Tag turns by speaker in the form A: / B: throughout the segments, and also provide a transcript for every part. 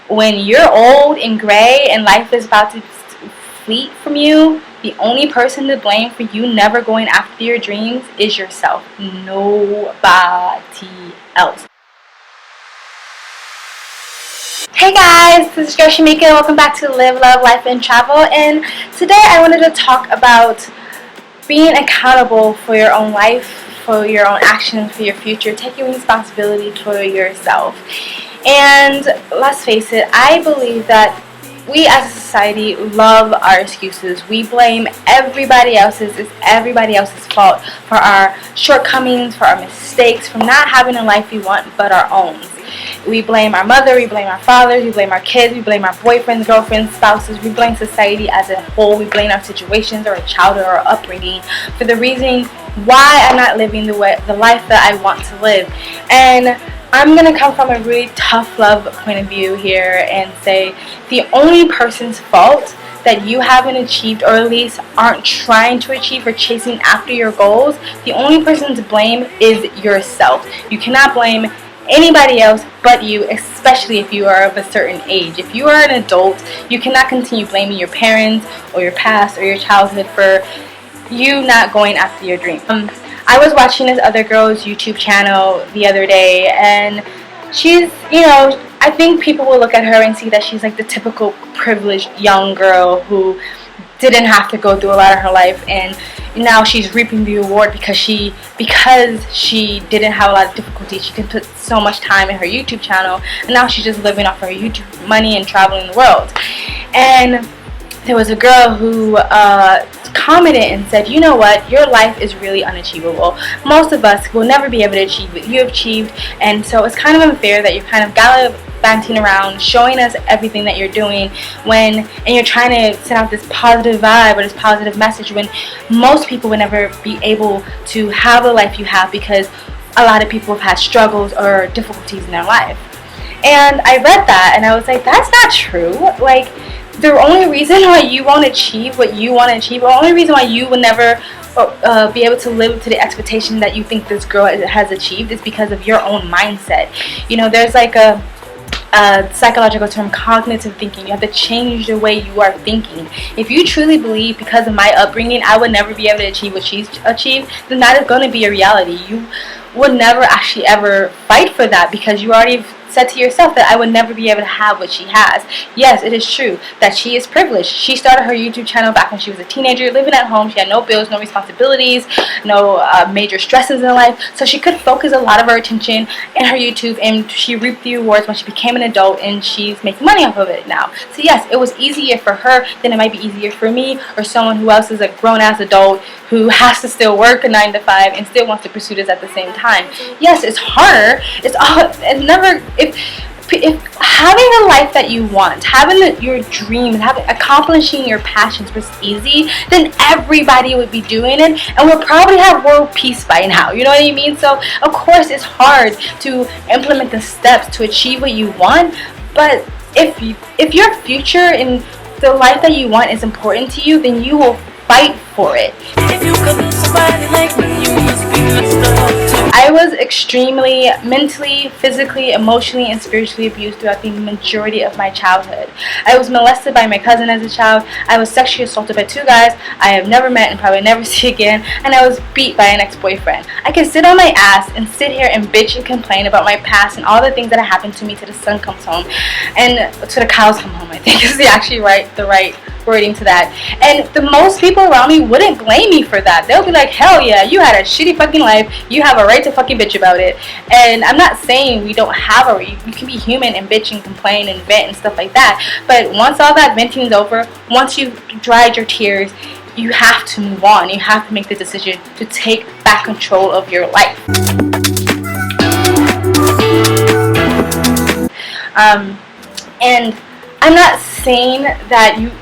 A: when you're old and gray and life is about to fleet from you, the only person to blame for you never going after your dreams is yourself. Nobody else. Hey guys, this is Yoshimika. Welcome back to Live, Love, Life, and Travel. And today I wanted to talk about being accountable for your own life, for your own actions, for your future, taking responsibility for yourself. And let's face it, I believe that we as a society love our excuses. We blame everybody else's. It's everybody else's fault for our shortcomings, for our mistakes, for not having a life we want but our own. We blame our mother, we blame our fathers, we blame our kids, we blame our boyfriends, girlfriends, spouses, we blame society as a whole, we blame our situations or our childhood or our upbringing for the reason why I'm not living the life that I want to live. And I'm going to come from a really tough love point of view here and say the only person's fault that you haven't achieved, or at least aren't trying to achieve or chasing after your goals, the only person to blame is yourself. You cannot blame anybody else but you, especially if you are of a certain age. If you are an adult, you cannot continue blaming your parents or your past or your childhood for you not going after your dream. I was watching this other girl's YouTube channel the other day, and she's, I think people will look at her and see that she's like the typical privileged young girl who didn't have to go through a lot of her life, and now she's reaping the reward because she didn't have a lot of difficulties. She can put so much time in her YouTube channel, and now she's just living off her YouTube money and traveling the world. And there was a girl who commented and said, you know what, your life is really unachievable. Most of us will never be able to achieve what you have achieved, and so it's kind of unfair that you're kind of gallivanting around showing us everything that you're doing and you're trying to send out this positive vibe or this positive message when most people would never be able to have the life you have because a lot of people have had struggles or difficulties in their life. And I read that and I was like, that's not true. Like, the only reason why you won't achieve what you want to achieve, the only reason why you will never be able to live to the expectation that you think this girl has achieved is because of your own mindset. There's like a psychological term, cognitive thinking. You have to change the way you are thinking. If you truly believe because of my upbringing I would never be able to achieve what she's achieved, then that is going to be a reality. You would never actually ever fight for that because you already said to yourself that I would never be able to have what she has. Yes, it is true that she is privileged. She started her YouTube channel back when she was a teenager, living at home. She had no bills, no responsibilities, no major stresses in life, so she could focus a lot of her attention in her YouTube, and she reaped the rewards when she became an adult, and she's making money off of it now. So yes, it was easier for her than it might be easier for me or someone who else is a grown-ass adult who has to still work a 9 to 5 and still wants to pursue this at the same time. Yes, it's harder. If having a life that you want, having your dreams, accomplishing your passions was easy, then everybody would be doing it and we'll probably have world peace by now. You know what I mean? So of course it's hard to implement the steps to achieve what you want, but if your future and the life that you want is important to you, then you will fight for it. If you couldn't somebody like me, you must be messed up too. I was extremely mentally, physically, emotionally, and spiritually abused throughout the majority of my childhood. I was molested by my cousin as a child. I was sexually assaulted by 2 guys I have never met and probably never see again, and I was beat by an ex-boyfriend. I can sit on my ass and sit here and bitch and complain about my past and all the things that have happened to me till the sun comes home, and to the cows come home, I think is actually the right wording to that. And the most people around me wouldn't blame me for that. They'll be like, hell yeah, you had a shitty fucking life, you have a right to fucking bitch about it. And I'm not saying we don't have a right. You can be human and bitch and complain and vent and stuff like that, but once all that venting is over, once you've dried your tears, you have to move on. You have to make the decision to take back control of your life. And I'm not saying that you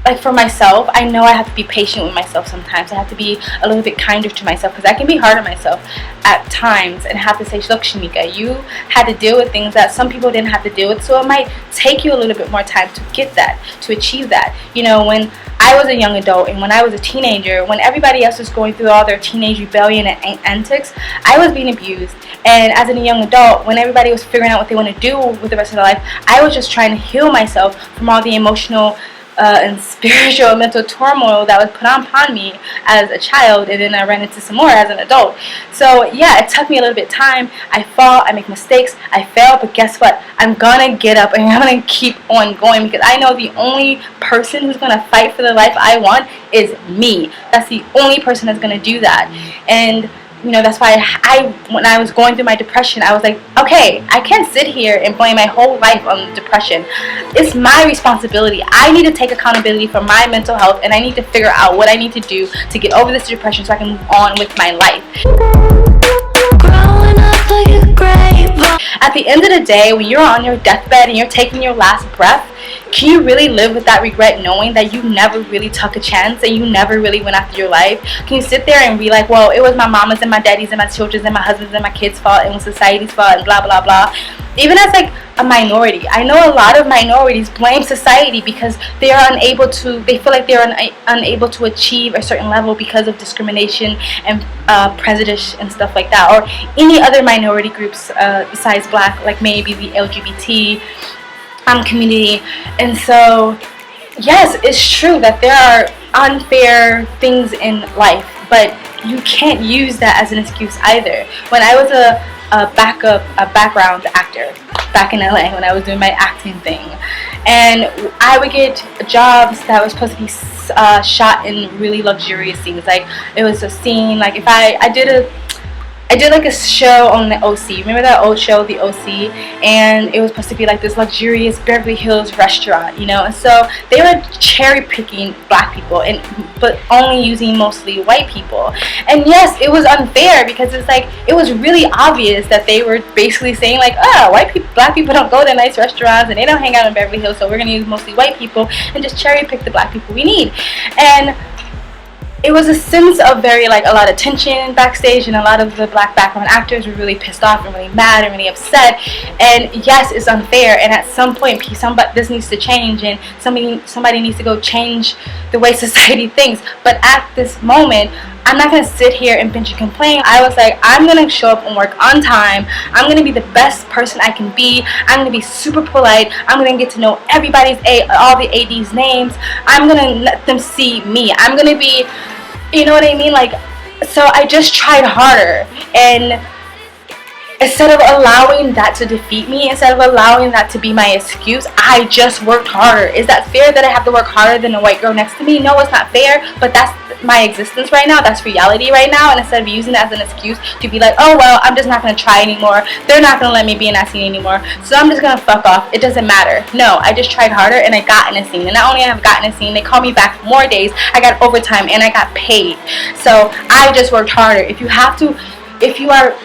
A: like for myself, I know I have to be patient with myself sometimes. I have to be a little bit kinder to myself, because I can be hard on myself at times and have to say, look, Shamika, you had to deal with things that some people didn't have to deal with, so it might take you a little bit more time to get that, to achieve that. You know, when I was a young adult and when I was a teenager, when everybody else was going through all their teenage rebellion and antics, I was being abused. And as a young adult, when everybody was figuring out what they want to do with the rest of their life, I was just trying to heal myself from all the emotional and spiritual and mental turmoil that was put upon me as a child, and then I ran into some more as an adult. So yeah, it took me a little bit of time. I fall, I make mistakes, I fail, but guess what? I'm gonna get up and I'm gonna keep on going, because I know the only person who's gonna fight for the life I want is me. That's the only person that's gonna do that. And you know, that's why when I was going through my depression, I was like, okay, I can't sit here and blame my whole life on depression. It's my responsibility. I need to take accountability for my mental health, and I need to figure out what I need to do to get over this depression so I can move on with my life. At the end of the day, when you're on your deathbed and you're taking your last breath, can you really live with that regret, knowing that you never really took a chance and you never really went after your life? Can you sit there and be like, well, it was my mama's and my daddy's and my children's and my husband's and my kids' fault, and it was society's fault, and blah blah blah? Even as like a minority, I know a lot of minorities blame society because they feel like they're unable to achieve a certain level because of discrimination and prejudice and stuff like that, or any other minority groups besides black, like maybe the LGBT community. And so yes, it's true that there are unfair things in life, but you can't use that as an excuse either. When I was a background actor back in LA, when I was doing my acting thing, and I would get jobs that were supposed to be shot in really luxurious scenes. Like it was a scene, like if I did like a show on the OC. Remember that old show, the OC? And it was supposed to be like this luxurious Beverly Hills restaurant, you know? And so they were cherry picking black people, but only using mostly white people. And yes, it was unfair, because it's like, it was really obvious that they were basically saying like, black people don't go to nice restaurants and they don't hang out in Beverly Hills, so we're gonna use mostly white people and just cherry pick the black people we need. And it was a sense of a lot of tension backstage, and a lot of the black background actors were really pissed off and really mad and really upset. And yes, it's unfair, and at some point this needs to change, and somebody needs to go change the way society thinks. But at this moment, I'm not going to sit here and bitch and complain. I was like, I'm going to show up and work on time. I'm going to be the best person I can be. I'm going to be super polite. I'm going to get to know all the AD's names. I'm going to let them see me. I'm going to be, you know what I mean? Like, so I just tried harder, and instead of allowing that to defeat me, instead of allowing that to be my excuse, I just worked harder. Is that fair that I have to work harder than a white girl next to me? No, it's not fair, but that's my existence right now. That's reality right now. And instead of using that as an excuse to be like, oh well, I'm just not going to try anymore, they're not going to let me be in that scene anymore, so I'm just going to fuck off, it doesn't matter. No, I just tried harder and I got in a scene. And not only have I gotten a scene, they called me back more days, I got overtime, and I got paid. So I just worked harder. If you are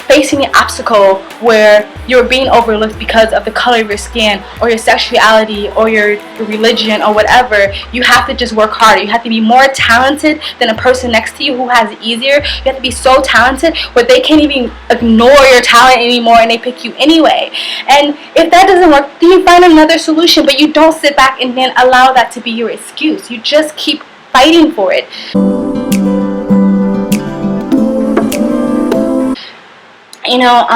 A: facing an obstacle where you're being overlooked because of the color of your skin or your sexuality or your religion or whatever, you have to just work harder. You have to be more talented than a person next to you who has it easier. You have to be so talented where they can't even ignore your talent anymore, and they pick you anyway. And if that doesn't work, then you find another solution, but you don't sit back and then allow that to be your excuse. You just keep fighting for it. You know,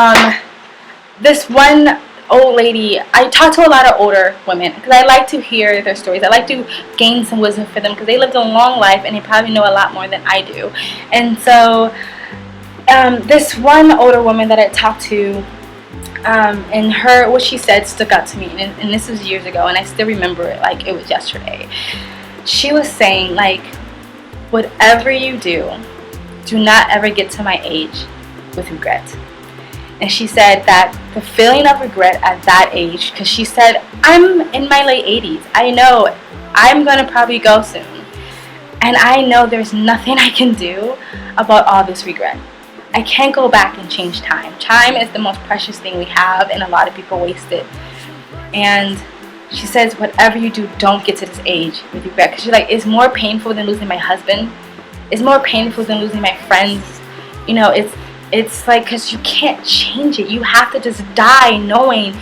A: this one old lady, I talk to a lot of older women because I like to hear their stories. I like to gain some wisdom for them because they lived a long life and they probably know a lot more than I do. And so this one older woman that I talked to, and what she said stuck out to me, and this was years ago, and I still remember it like it was yesterday. She was saying, like, whatever you do not ever get to my age with regret. And she said that the feeling of regret at that age, because she said, I'm in my late 80s. I know I'm going to probably go soon. And I know there's nothing I can do about all this regret. I can't go back and change time. Time is the most precious thing we have, and a lot of people waste it. And She says, whatever you do, don't get to this age with regret. Because she's like, it's more painful than losing my husband. It's more painful than losing my friends. You know, it's like, because you can't change it. You have to just die knowing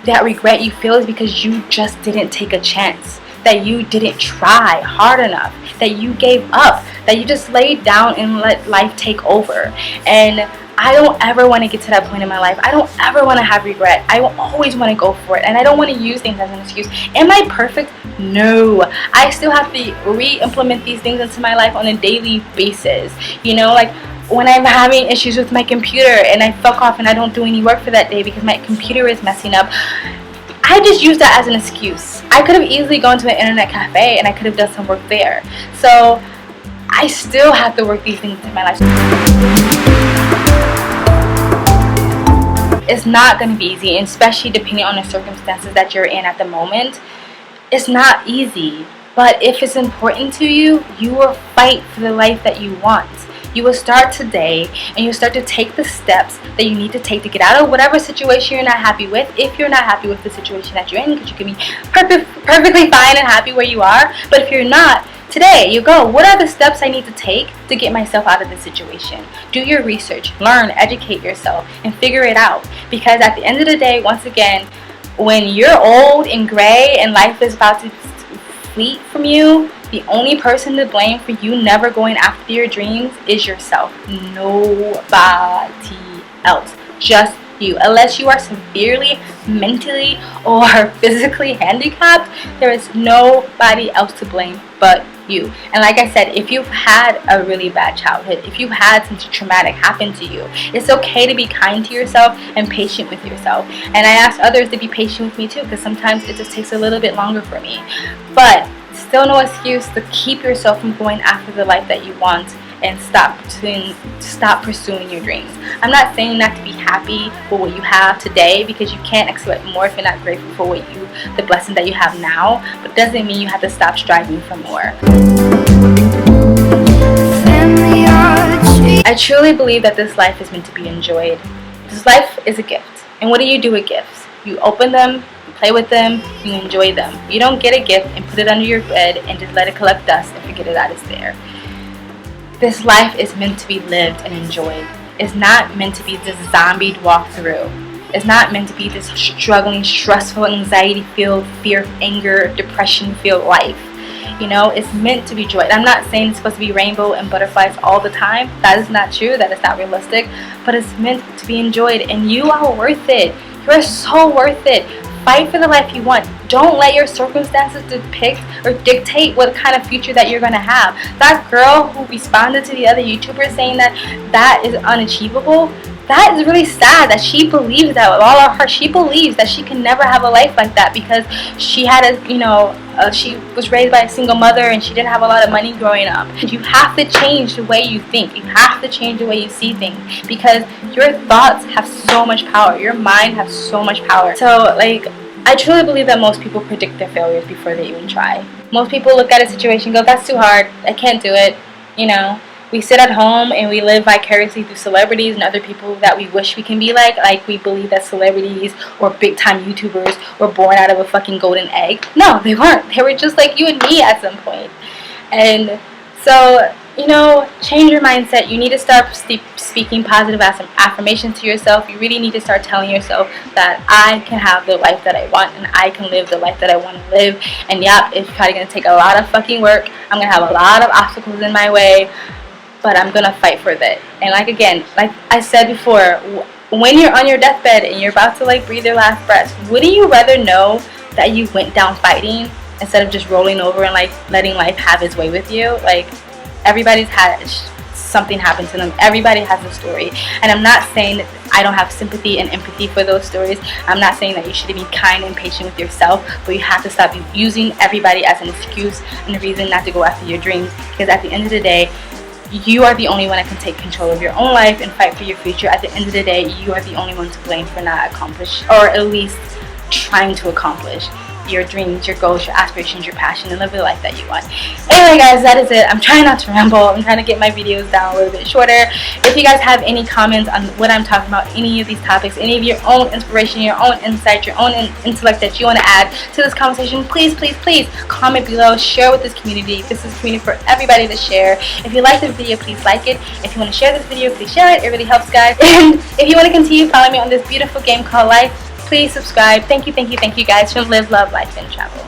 A: that regret you feel is because you just didn't take a chance. That you didn't try hard enough. That you gave up. That you just laid down and let life take over. And I don't ever want to get to that point in my life. I don't ever want to have regret. I always want to go for it. And I don't want to use things as an excuse. Am I perfect? No. I still have to re-implement these things into my life on a daily basis. You know, like when I'm having issues with my computer and I fuck off and I don't do any work for that day because my computer is messing up, I just use that as an excuse. I could have easily gone to an internet cafe and I could have done some work there. So I still have to work these things into my life. It's not going to be easy, and especially depending on the circumstances that you're in at the moment. It's not easy, but if it's important to you, you will fight for the life that you want. You will start today, and you'll start to take the steps that you need to take to get out of whatever situation you're not happy with. If you're not happy with the situation that you're in, because you can be perfectly fine and happy where you are, but if you're not, today you go, what are the steps I need to take to get myself out of this situation? Do your research, learn, educate yourself, and figure it out. Because at the end of the day, once again, when you're old and gray and life is about to fleet from you, the only person to blame for you never going after your dreams is yourself. Nobody else. Just you. Unless you are severely mentally or physically handicapped, there is nobody else to blame but you. And like I said, if you've had a really bad childhood, if you've had something traumatic happen to you, it's okay to be kind to yourself and patient with yourself. And I ask others to be patient with me too, because sometimes it just takes a little bit longer for me. But still no excuse to keep yourself from going after the life that you want and stop pursuing your dreams. I'm not saying not to be happy with what you have today, because you can't expect more if you're not grateful for the blessing that you have now, but doesn't mean you have to stop striving for more. I truly believe that this life is meant to be enjoyed. This life is a gift. And what do you do with gifts? You open them, you play with them, you enjoy them. You don't get a gift and put it under your bed and just let it collect dust and forget that it's there. This life is meant to be lived and enjoyed. It's not meant to be this zombied walk through. It's not meant to be this struggling, stressful, anxiety-filled, fear, anger, depression-filled life. You know, it's meant to be joy. I'm not saying it's supposed to be rainbow and butterflies all the time. That is not true. That is not realistic. But it's meant to be enjoyed, and you are worth it. You are so worth it. Fight for the life you want. Don't let your circumstances depict or dictate what kind of future that you're going to have. That girl who responded to the other YouTuber saying that is unachievable, that is really sad that she believes that with all of her. She believes that she can never have a life like that because she had she was raised by a single mother and she didn't have a lot of money growing up. You have to change the way you think. You have to change the way you see things, because your thoughts have so much power. Your mind has so much power. So I truly believe that most people predict their failures before they even try. Most people look at a situation and go, that's too hard, I can't do it. You know, we sit at home and we live vicariously through celebrities and other people that we wish we can be like we believe that celebrities or big time YouTubers were born out of a fucking golden egg. No, they weren't. They were just like you and me at some point. And so, you know, change your mindset. You need to start speaking positive affirmations to yourself. You really need to start telling yourself that I can have the life that I want and I can live the life that I want to live. And yeah, it's probably going to take a lot of fucking work. I'm going to have a lot of obstacles in my way, but I'm going to fight for that. And like I said before, when you're on your deathbed and you're about to breathe your last breath, wouldn't you rather know that you went down fighting instead of just rolling over and letting life have its way with you? Everybody's had something happen to them. Everybody has a story. And I'm not saying that I don't have sympathy and empathy for those stories. I'm not saying that you should be kind and patient with yourself, but you have to stop using everybody as an excuse and a reason not to go after your dreams. Because at the end of the day, you are the only one that can take control of your own life and fight for your future. At the end of the day, you are the only one to blame for not accomplishing, or at least trying to accomplish. your dreams, your goals, your aspirations, your passion, and live the life that you want. Anyway guys, that is it. I'm trying not to ramble. I'm trying to get my videos down a little bit shorter. If you guys have any comments on what I'm talking about, any of these topics, any of your own inspiration, your own insight, your own intellect that you want to add to this conversation, please comment below. Share with this community. This is a community for everybody to share. If you like this video, please like it. If you want to share this video, please share it. It really helps, guys. And if you want to continue following me on this beautiful game called life, please subscribe. Thank you guys for Live, Love, Life, and Travel.